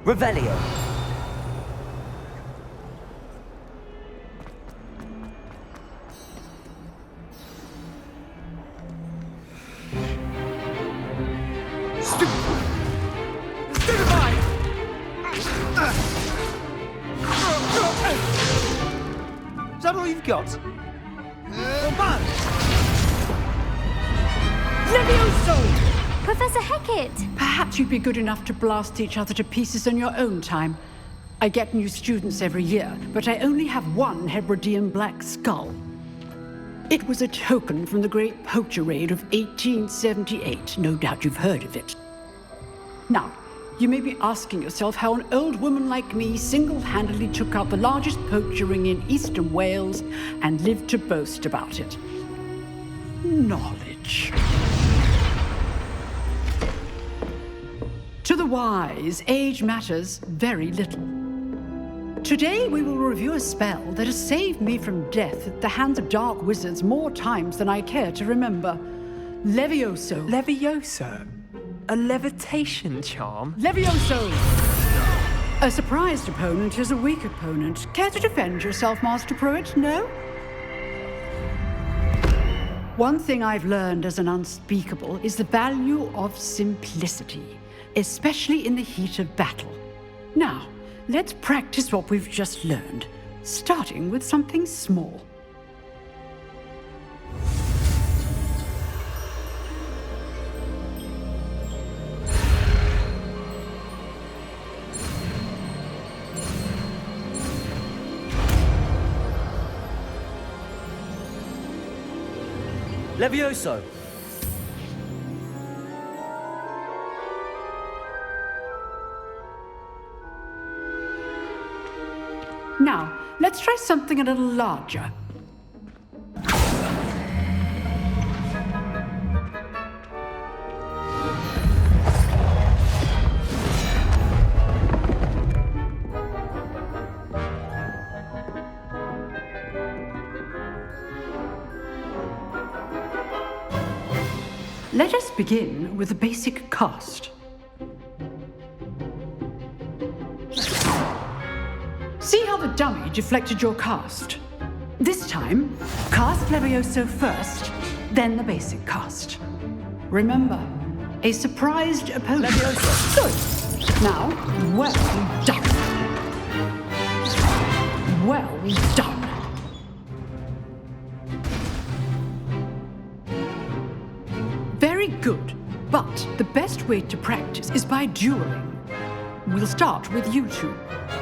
Revelio. Stupefy! Is that all you've got? Bombard! Levioso! Professor Hecat! Perhaps you'd be good enough to blast each other to pieces in your own time. I get new students every year, but I only have one Hebridean black skull. It was a token from the Great Poacher Raid of 1878. No doubt you've heard of it. Now, you may be asking yourself how an old woman like me single-handedly took out the largest poacher ring in eastern Wales and lived to boast about it. Knowledge. To the wise, age matters very little. Today we will review a spell that has saved me from death at the hands of dark wizards more times than I care to remember. Levioso. Levioso? A levitation charm? Levioso! A surprised opponent is a weak opponent. Care to defend yourself, Master Pruitt? No? One thing I've learned as an unspeakable is the value of simplicity, especially in the heat of battle. Now, let's practice what we've just learned, starting with something small. Levioso. Now, let's try something a little larger. Let us begin with the basic cast. See how the dummy deflected your cast? This time, cast Levioso first, then the basic cast. Remember, a surprised opponent. Levioso. Good. Now, well done. Well done. Very good, but the best way to practice is by dueling. We'll start with you two.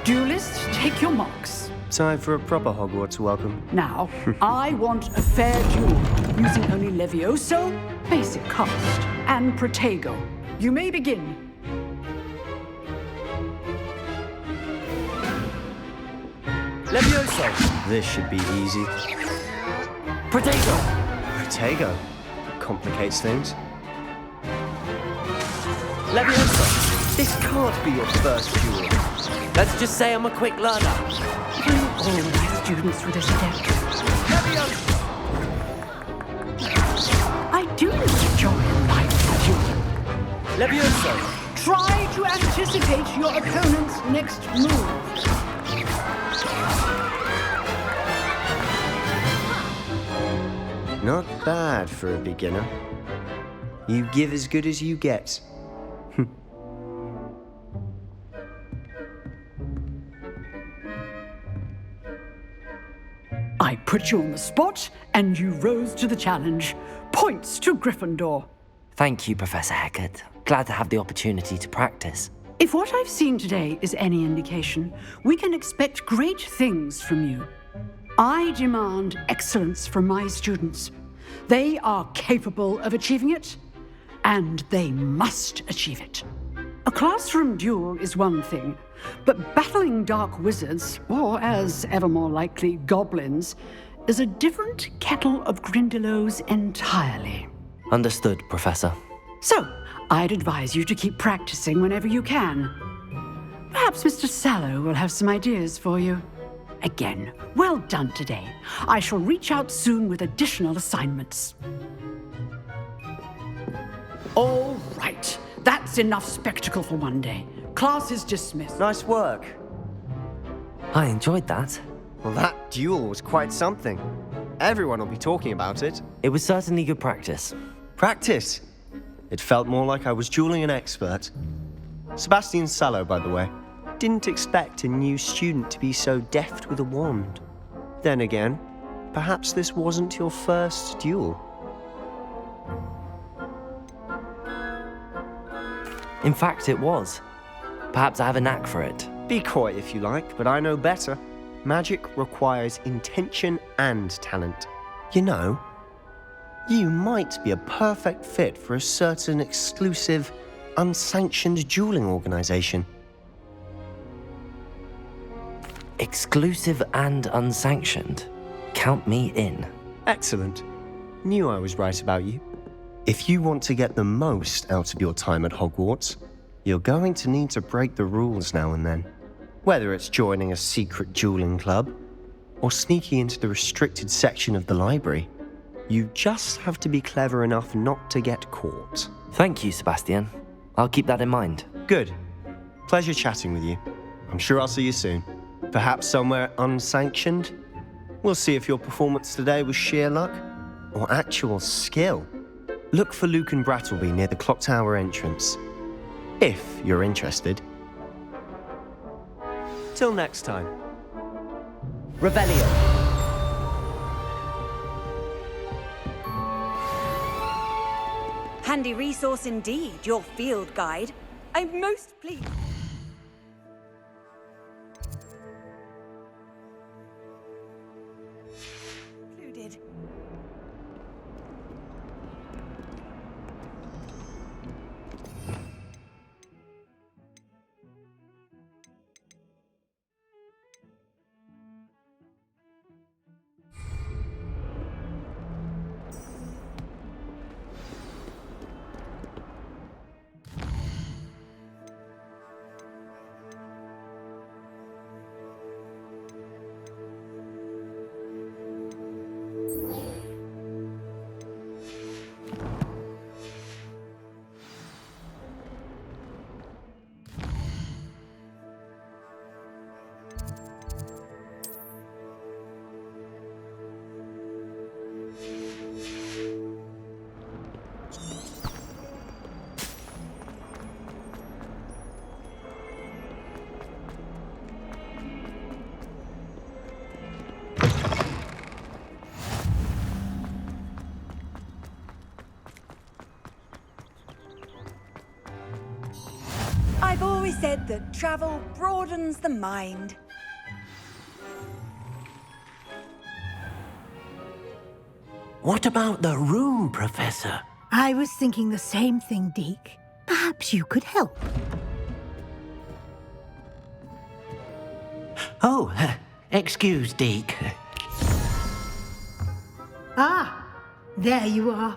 Duelists, take your marks. Time for a proper Hogwarts welcome. Now, I want a fair duel, using only Levioso, basic cast, and Protego. You may begin. Levioso. This should be easy. Protego. Protego. Complicates things. Levioso. This can't be your first duel. Let's just say I'm a quick learner. Bring all my students through this deck. Levioso. I do enjoy life duel. Levioso. Try to anticipate your opponent's next move. Not bad for a beginner. You give as good as you get. I put you on the spot, and you rose to the challenge. Points to Gryffindor. Thank you, Professor Hecat. Glad to have the opportunity to practice. If what I've seen today is any indication, we can expect great things from you. I demand excellence from my students. They are capable of achieving it, and they must achieve it. A classroom duel is one thing, but battling dark wizards, or as ever more likely, goblins, is a different kettle of Grindylows entirely. Understood, Professor. So, I'd advise you to keep practicing whenever you can. Perhaps Mr. Sallow will have some ideas for you. Again, well done today. I shall reach out soon with additional assignments. All right, that's enough spectacle for one day. Class is dismissed. Nice work. I enjoyed that. Well, that duel was quite something. Everyone will be talking about it. It was certainly good practice. Practice? It felt more like I was dueling an expert. Sebastian Sallow, by the way. Didn't expect a new student to be so deft with a wand. Then again, perhaps this wasn't your first duel. In fact, it was. Perhaps I have a knack for it. Be coy if you like, but I know better. Magic requires intention and talent. You know, you might be a perfect fit for a certain exclusive, unsanctioned dueling organization. Exclusive and unsanctioned. Count me in. Excellent. Knew I was right about you. If you want to get the most out of your time at Hogwarts, you're going to need to break the rules now and then. Whether it's joining a secret dueling club or sneaking into the restricted section of the library, you just have to be clever enough not to get caught. Thank you, Sebastian. I'll keep that in mind. Good. Pleasure chatting with you. I'm sure I'll see you soon. Perhaps somewhere unsanctioned? We'll see if your performance today was sheer luck or actual skill. Look for Luke and Brattleby near the clock tower entrance, if you're interested. Till next time. Revelio. Handy resource indeed, your field guide. I'm most pleased. Included. I've always said that travel broadens the mind. What about the room, Professor? I was thinking the same thing, Deke. Perhaps you could help. Oh, excuse, Deke. Ah, there you are.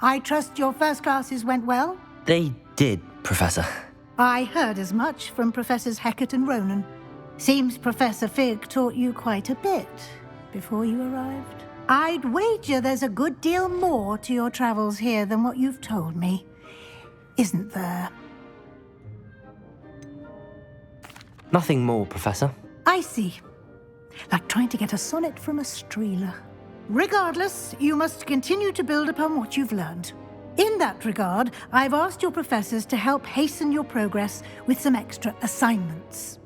I trust your first classes went well? They did, Professor. I heard as much from Professors Hecat and Ronan. Seems Professor Fig taught you quite a bit before you arrived. I'd wager there's a good deal more to your travels here than what you've told me. Isn't there? Nothing more, Professor. I see. Like trying to get a sonnet from a streeler. Regardless, you must continue to build upon what you've learned. In that regard, I've asked your professors to help hasten your progress with some extra assignments.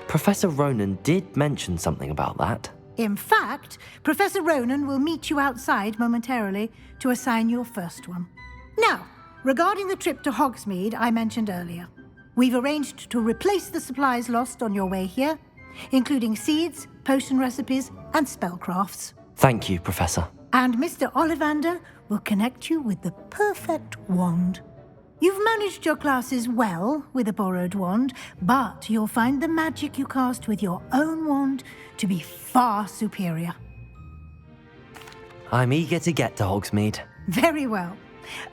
Professor Ronan did mention something about that. In fact, Professor Ronan will meet you outside momentarily to assign your first one. Now, regarding the trip to Hogsmeade I mentioned earlier, we've arranged to replace the supplies lost on your way here, including seeds, potion recipes, and spellcrafts. Thank you, Professor. And Mr. Ollivander will connect you with the perfect wand. You've managed your classes well with a borrowed wand, but you'll find the magic you cast with your own wand to be far superior. I'm eager to get to Hogsmeade. Very well.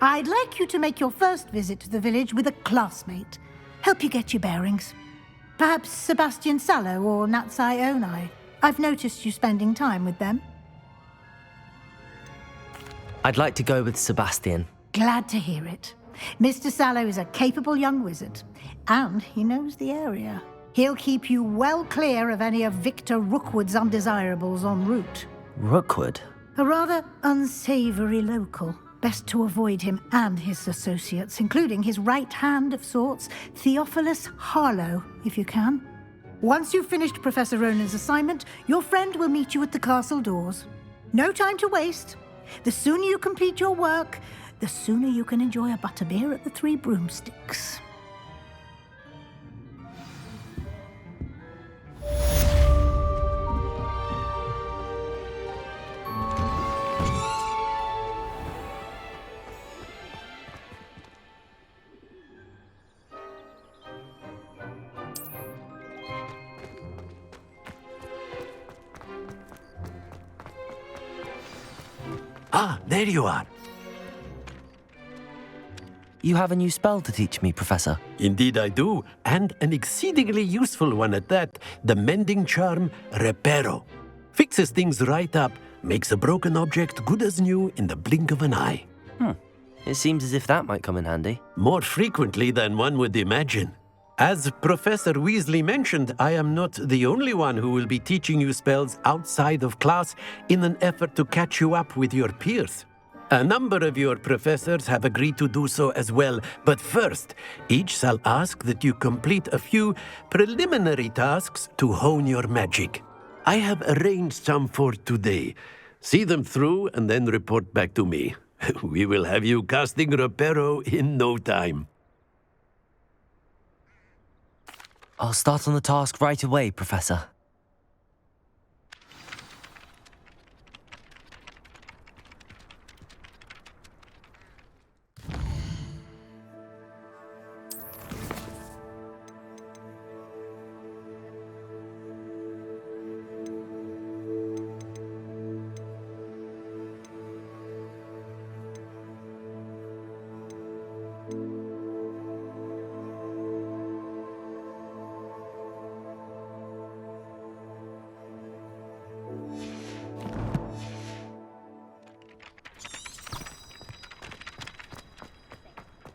I'd like you to make your first visit to the village with a classmate. Help you get your bearings. Perhaps Sebastian Sallow or Natsai Onai. I've noticed you spending time with them. I'd like to go with Sebastian. Glad to hear it. Mr. Sallow is a capable young wizard, and he knows the area. He'll keep you well clear of any of Victor Rookwood's undesirables en route. Rookwood? A rather unsavory local. Best to avoid him and his associates, including his right hand of sorts, Theophilus Harlow, if you can. Once you've finished Professor Ronan's assignment, your friend will meet you at the castle doors. No time to waste. The sooner you complete your work, the sooner you can enjoy a butterbeer at the Three Broomsticks. Ah, there you are. You have a new spell to teach me, Professor. Indeed I do, and an exceedingly useful one at that. The mending charm, Reparo. Fixes things right up, makes a broken object good as new in the blink of an eye. It seems as if that might come in handy. More frequently than one would imagine. As Professor Weasley mentioned, I am not the only one who will be teaching you spells outside of class in an effort to catch you up with your peers. A number of your professors have agreed to do so as well, but first, each shall ask that you complete a few preliminary tasks to hone your magic. I have arranged some for today. See them through and then report back to me. We will have you casting Reparo in no time. I'll start on the task right away, Professor.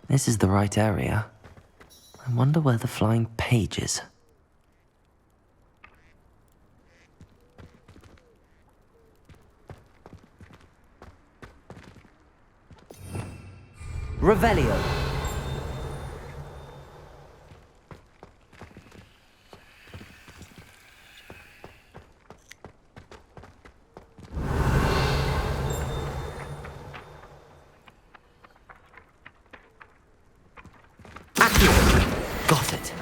This is the right area. I wonder where the flying page is. Revelio. Got it.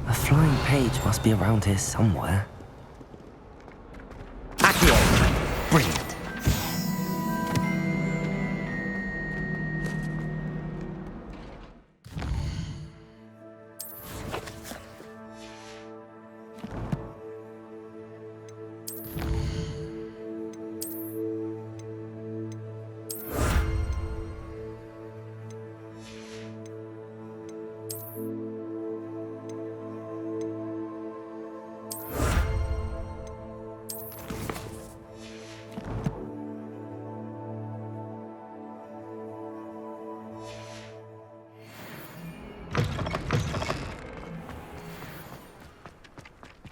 A flying page must be around here somewhere. Accio! Brilliant.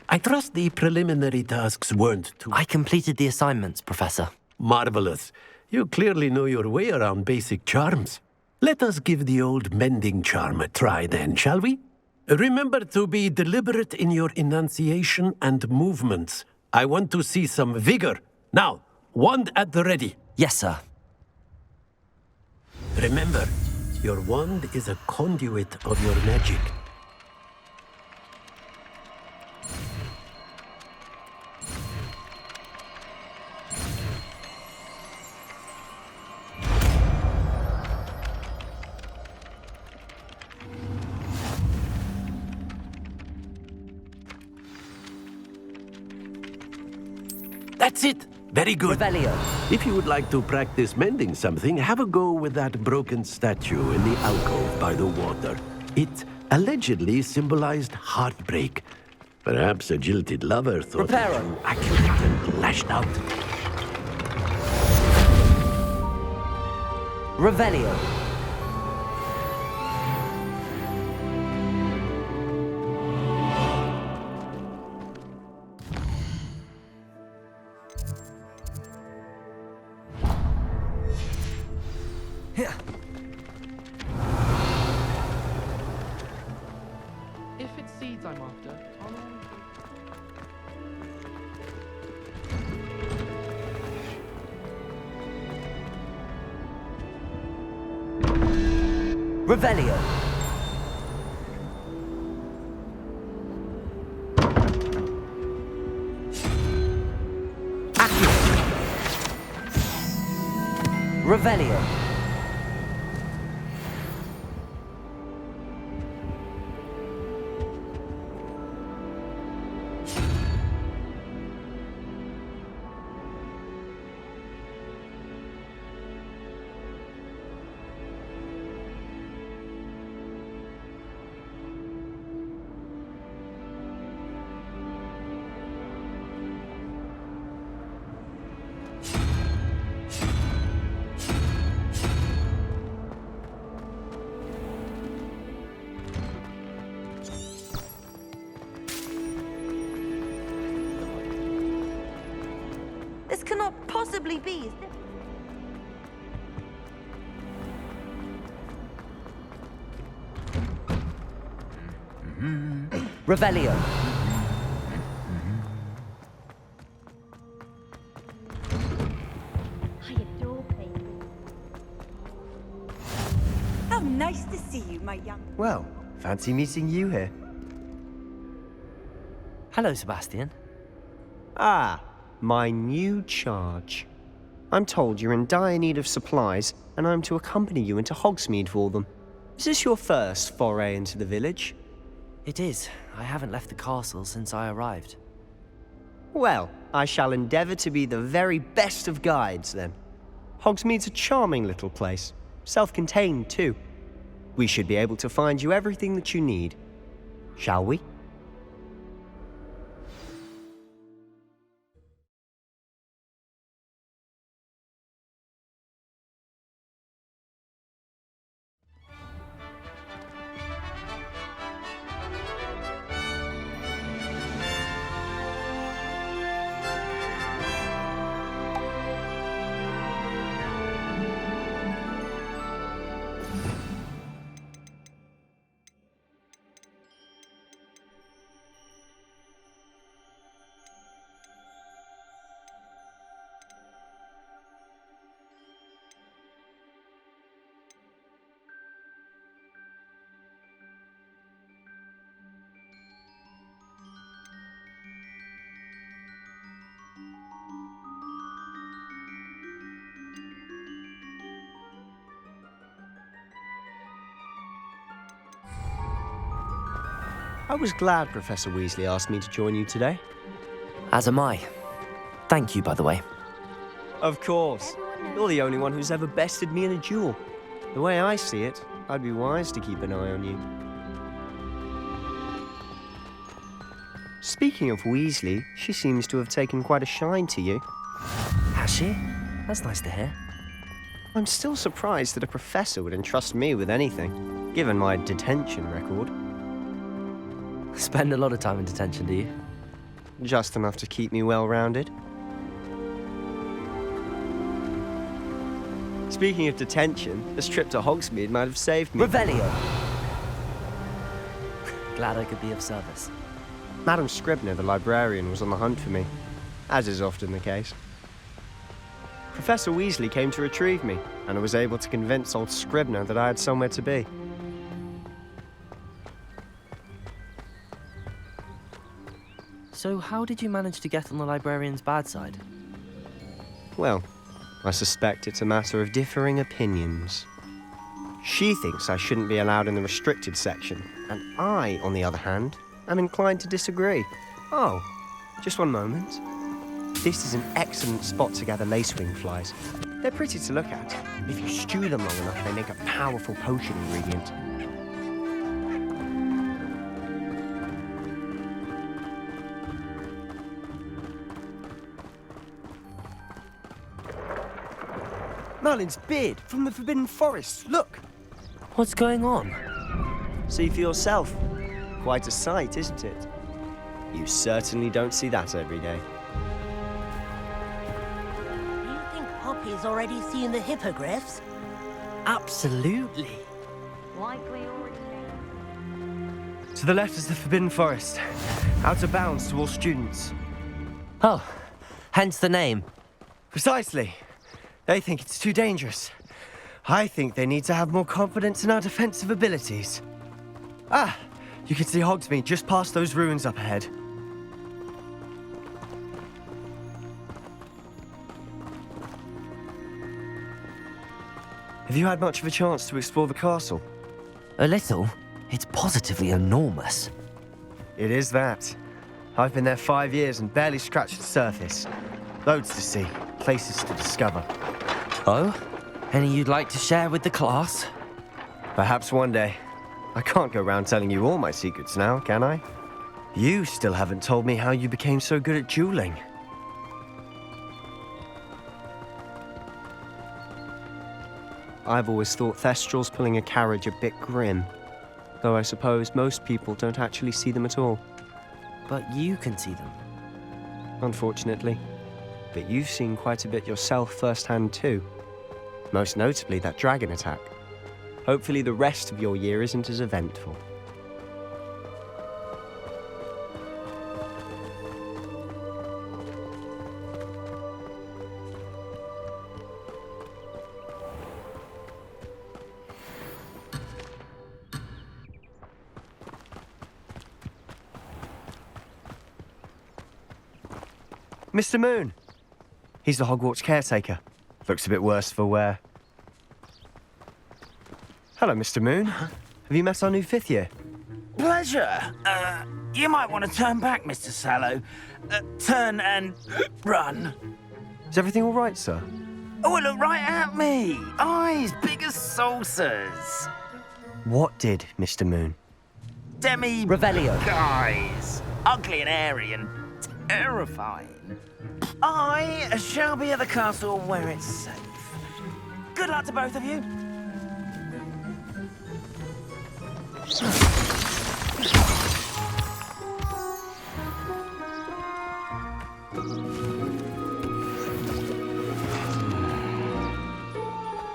I trust the preliminary tasks weren't too... I completed the assignments, Professor. Marvelous. You clearly know your way around basic charms. Let us give the old mending charm a try then, shall we? Remember to be deliberate in your enunciation and movements. I want to see some vigor. Now, wand at the ready. Yes, sir. Remember, your wand is a conduit of your magic. That's it! Very good. Revelio. If you would like to practice mending something, have a go with that broken statue in the alcove by the water. It allegedly symbolized heartbreak. Perhaps a jilted lover thought it Reparo. too accurate and lashed out. Revelio. If it's seeds I'm after, I'll always... Revelio. Revelio. This cannot possibly be. Is this? Revelio. I adore painting. How nice to see you, my young. Well, fancy meeting you here. Hello, Sebastian. Ah, my new charge. I'm told you're in dire need of supplies, and I'm to accompany you into Hogsmeade for them. Is this your first foray into the village? It is. I haven't left the castle since I arrived. Well, I shall endeavour to be the very best of guides, then. Hogsmeade's a charming little place, self-contained too. We should be able to find you everything that you need. Shall we? I was glad Professor Weasley asked me to join you today. As am I. Thank you, by the way. Of course. You're the only one who's ever bested me in a duel. The way I see it, I'd be wise to keep an eye on you. Speaking of Weasley, she seems to have taken quite a shine to you. Has she? That's nice to hear. I'm still surprised that a professor would entrust me with anything, given my detention record. Spend a lot of time in detention, do you? Just enough to keep me well-rounded. Speaking of detention, this trip to Hogsmeade might have saved me. Revelio. Glad I could be of service. Madam Scribner, the librarian, was on the hunt for me, as is often the case. Professor Weasley came to retrieve me, and I was able to convince old Scribner that I had somewhere to be. So how did you manage to get on the librarian's bad side? Well, I suspect it's a matter of differing opinions. She thinks I shouldn't be allowed in the restricted section, and I, on the other hand, am inclined to disagree. Oh, just one moment. This is an excellent spot to gather lacewing flies. They're pretty to look at. If you stew them long enough, they make a powerful potion ingredient. Merlin's beard from the Forbidden Forest. Look! What's going on? See for yourself. Quite a sight, isn't it? You certainly don't see that every day. Do you think Poppy's already seen the hippogriffs? Absolutely. Likely already. To the left is the Forbidden Forest. Out of bounds to all students. Oh, hence the name. Precisely. They think it's too dangerous. I think they need to have more confidence in our defensive abilities. Ah, you can see Hogsmeade just past those ruins up ahead. Have you had much of a chance to explore the castle? A little. It's positively enormous. It is that. I've been there 5 years and barely scratched the surface. Loads to see, places to discover. Oh? Any you'd like to share with the class? Perhaps one day. I can't go around telling you all my secrets now, can I? You still haven't told me how you became so good at dueling. I've always thought Thestrals pulling a carriage a bit grim. Though I suppose most people don't actually see them at all. But you can see them. Unfortunately. But you've seen quite a bit yourself firsthand too. Most notably that dragon attack. Hopefully the rest of your year isn't as eventful. Mr. Moon! He's the Hogwarts caretaker. Looks a bit worse for wear. Hello, Mr. Moon. Have you met our new 5th year? Pleasure. You might want to turn back, Mr. Sallow. Turn and run. Is everything all right, sir? Oh, look right at me. Eyes big as saucers. What did, Mr. Moon? Revelio. Guys. Ugly and airy and terrifying. I shall be at the castle where it's safe. Good luck to both of you.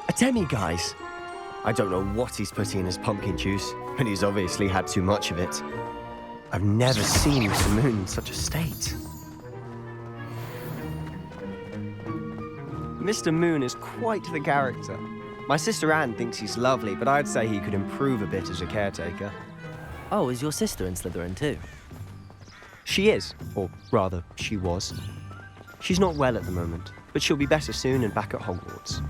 A demi, guys. I don't know what he's putting in his pumpkin juice, but he's obviously had too much of it. I've never seen Mr. Moon in such a state. Mr. Moon is quite the character. My sister Anne thinks he's lovely, but I'd say he could improve a bit as a caretaker. Oh, is your sister in Slytherin too? She is, or rather, she was. She's not well at the moment, but she'll be better soon and back at Hogwarts.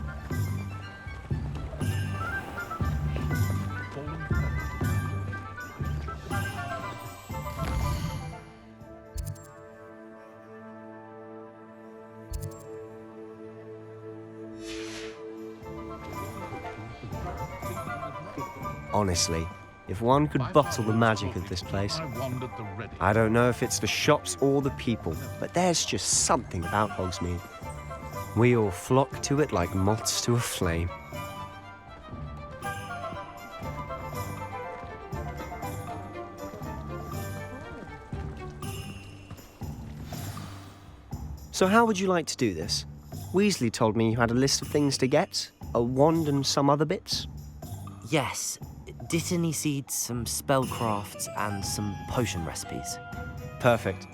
Honestly, if one could bottle the magic of this place, I don't know if it's the shops or the people, but there's just something about Hogsmeade. We all flock to it like moths to a flame. So how would you like to do this? Weasley told me you had a list of things to get, a wand and some other bits. Yes. Dittany seeds, some spellcrafts, and some potion recipes. Perfect.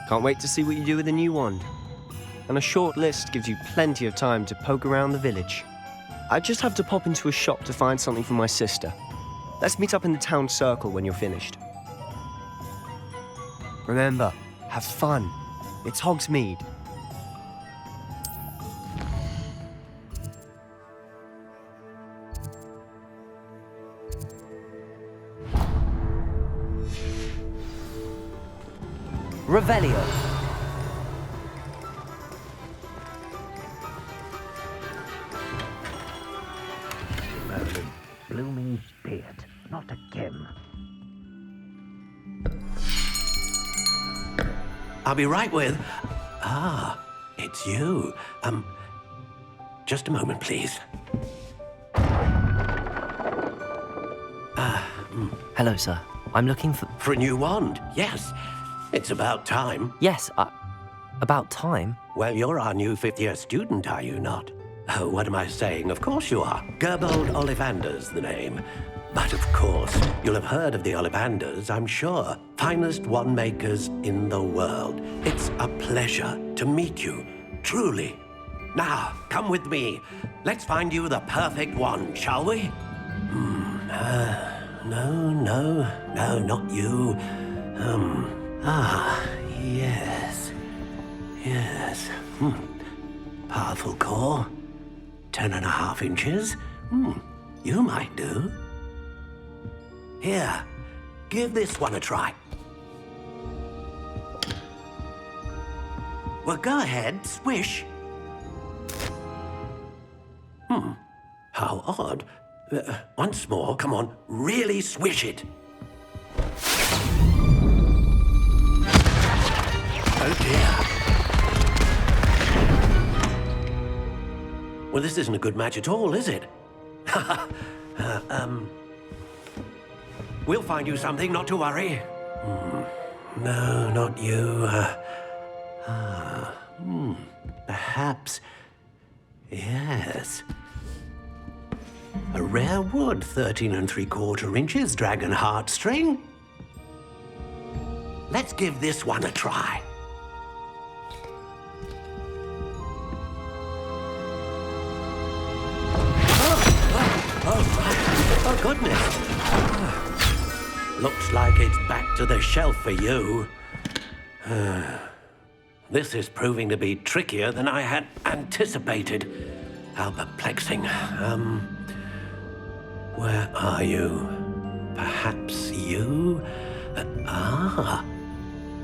Can't wait to see what you do with the new wand. And a short list gives you plenty of time to poke around the village. I just have to pop into a shop to find something for my sister. Let's meet up in the town circle when you're finished. Remember, have fun. It's Hogsmeade. Revelio. that again. I'll be right with... Ah, it's you. Just a moment, please. Hello, sir. I'm looking for... For a new wand, yes. It's about time. Yes, about time. Well, you're our new fifth-year student, are you not? Oh, what am I saying? Of course you are. Gerbold Ollivander's the name. But of course, you'll have heard of the Ollivanders, I'm sure. Finest wand makers in the world. It's a pleasure to meet you, truly. Now, come with me. Let's find you the perfect wand, shall we? No, not you. Yes. Powerful core. 10.5 inches. You might do. Here, give this one a try. Well, go ahead, swish. How odd. Once more, come on, really swish it. Oh dear. Well, this isn't a good match at all, is it? We'll find you something, not to worry. No, not you. Perhaps... Yes. A rare wood, 13 3/4 inches, dragon heartstring. Let's give this one a try. Oh, goodness. Looks like it's back to the shelf for you. This is proving to be trickier than I had anticipated. How perplexing. Where are you? Perhaps you?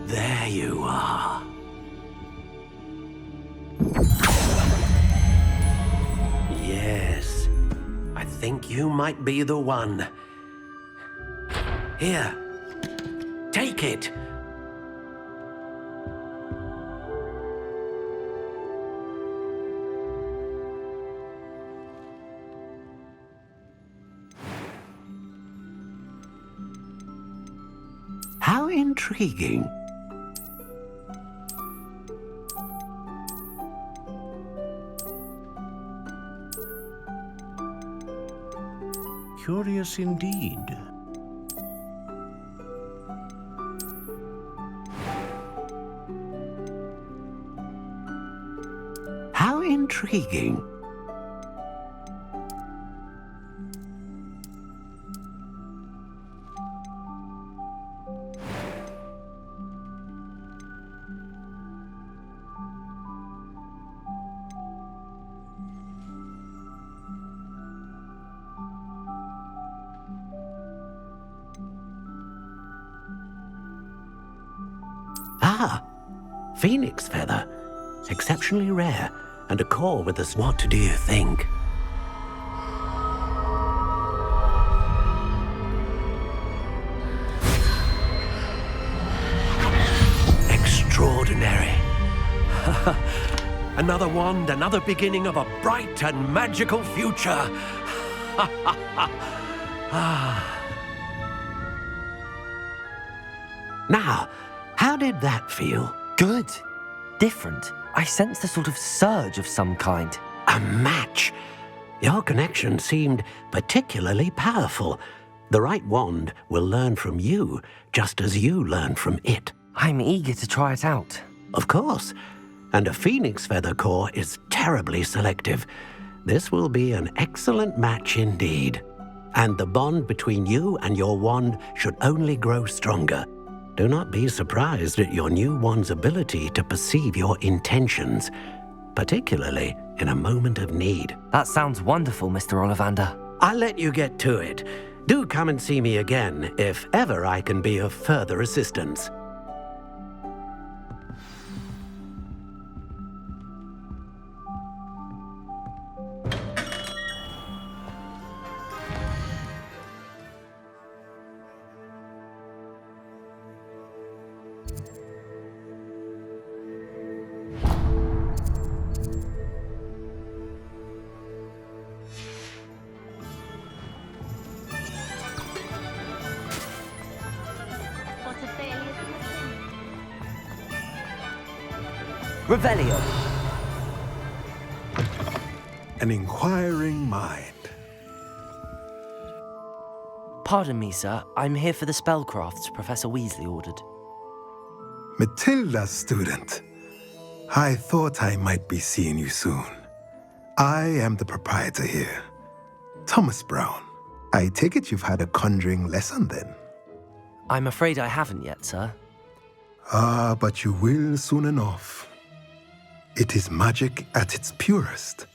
There you are. Yes, I think you might be the one. Here, take it. How intriguing. Curious indeed. How intriguing. Phoenix feather. Exceptionally rare. And a core with a... What do you think? Extraordinary. Another wand, another beginning of a bright and magical future. Now, how did that feel? Good. Different. I sensed a sort of surge of some kind. A match. Your connection seemed particularly powerful. The right wand will learn from you, just as you learn from it. I'm eager to try it out. Of course. And a phoenix feather core is terribly selective. This will be an excellent match indeed. And the bond between you and your wand should only grow stronger. Do not be surprised at your new wand's ability to perceive your intentions, particularly in a moment of need. That sounds wonderful, Mr. Ollivander. I'll let you get to it. Do come and see me again if ever I can be of further assistance. Revelio. An inquiring mind. Pardon me, sir. I'm here for the spellcrafts Professor Weasley ordered. Matilda, student. I thought I might be seeing you soon. I am the proprietor here, Thomas Brown. I take it you've had a conjuring lesson then? I'm afraid I haven't yet, sir. Ah, but you will soon enough. It is magic at its purest,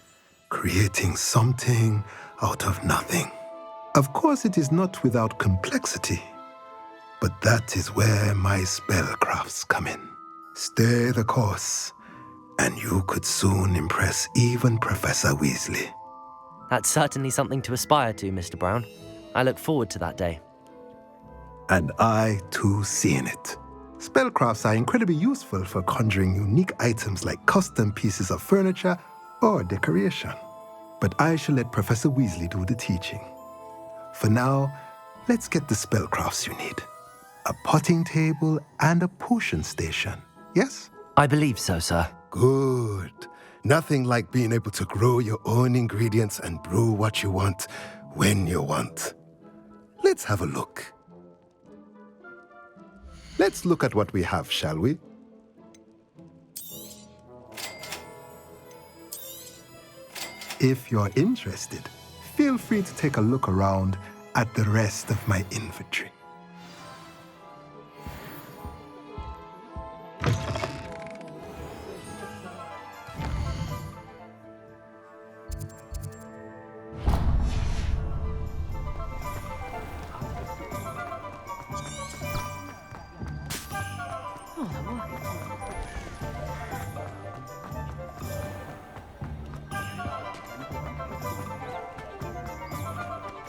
creating something out of nothing. Of course, it is not without complexity, but that is where my spellcrafts come in. Stay the course, and you could soon impress even Professor Weasley. That's certainly something to aspire to, Mr. Brown. I look forward to that day. And I, too, see in it. Spellcrafts are incredibly useful for conjuring unique items like custom pieces of furniture or decoration. But I shall let Professor Weasley do the teaching. For now, let's get the spellcrafts you need. A potting table and a potion station, yes? I believe so, sir. Good. Nothing like being able to grow your own ingredients and brew what you want when you want. Let's have a look. Let's look at what we have, shall we? If you're interested, feel free to take a look around at the rest of my inventory.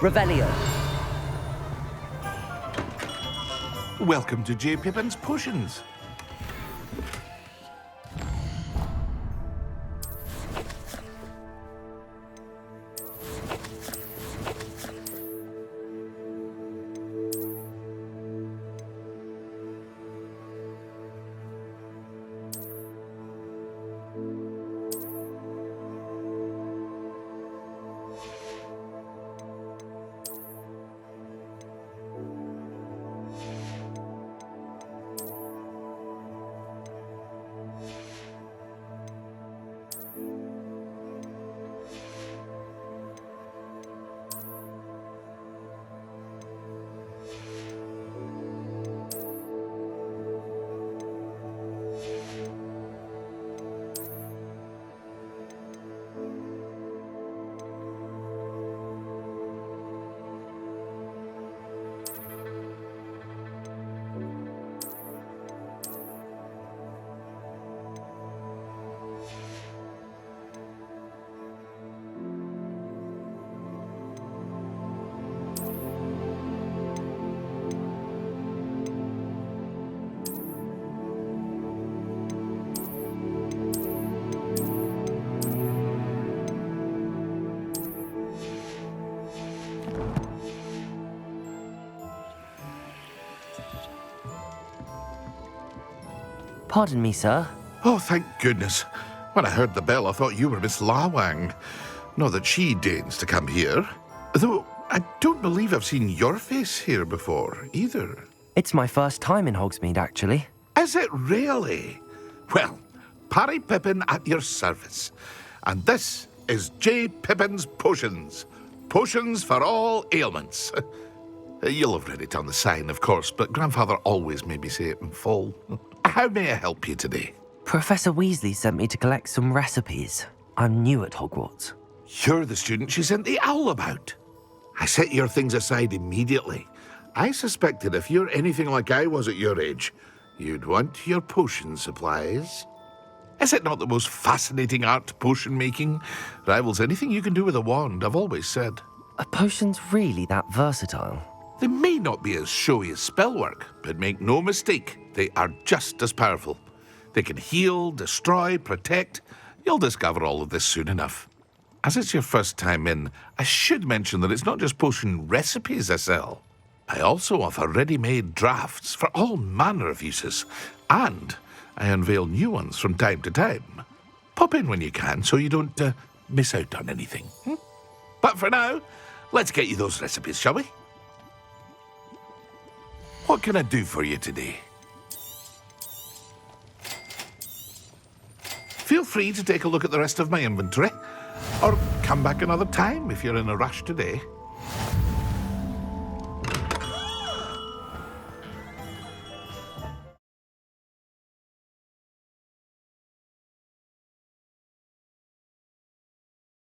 Revelio. Welcome to J. Pippin's Potions. Pardon me, sir. Oh, thank goodness. When I heard the bell, I thought you were Miss Lawang. Not that she deigns to come here. Though I don't believe I've seen your face here before, either. It's my first time in Hogsmeade, actually. Is it really? Well, Parry Pippin at your service. And this is J. Pippin's Potions. Potions for all ailments. You'll have read it on the sign, of course, but Grandfather always made me say it in full. How may I help you today? Professor Weasley sent me to collect some recipes. I'm new at Hogwarts. You're the student she sent the owl about. I set your things aside immediately. I suspected if you're anything like I was at your age, you'd want your potion supplies. Is it not the most fascinating art, potion making? Rivals anything you can do with a wand, I've always said. Are potions really that versatile? They may not be as showy as spellwork, but make no mistake, they are just as powerful. They can heal, destroy, protect. You'll discover all of this soon enough. As it's your first time in, I should mention that it's not just potion recipes I sell. I also offer ready-made drafts for all manner of uses. And I unveil new ones from time to time. Pop in when you can so you don't miss out on anything. But for now, let's get you those recipes, shall we? What can I do for you today? Feel free to take a look at the rest of my inventory, or come back another time if you're in a rush today.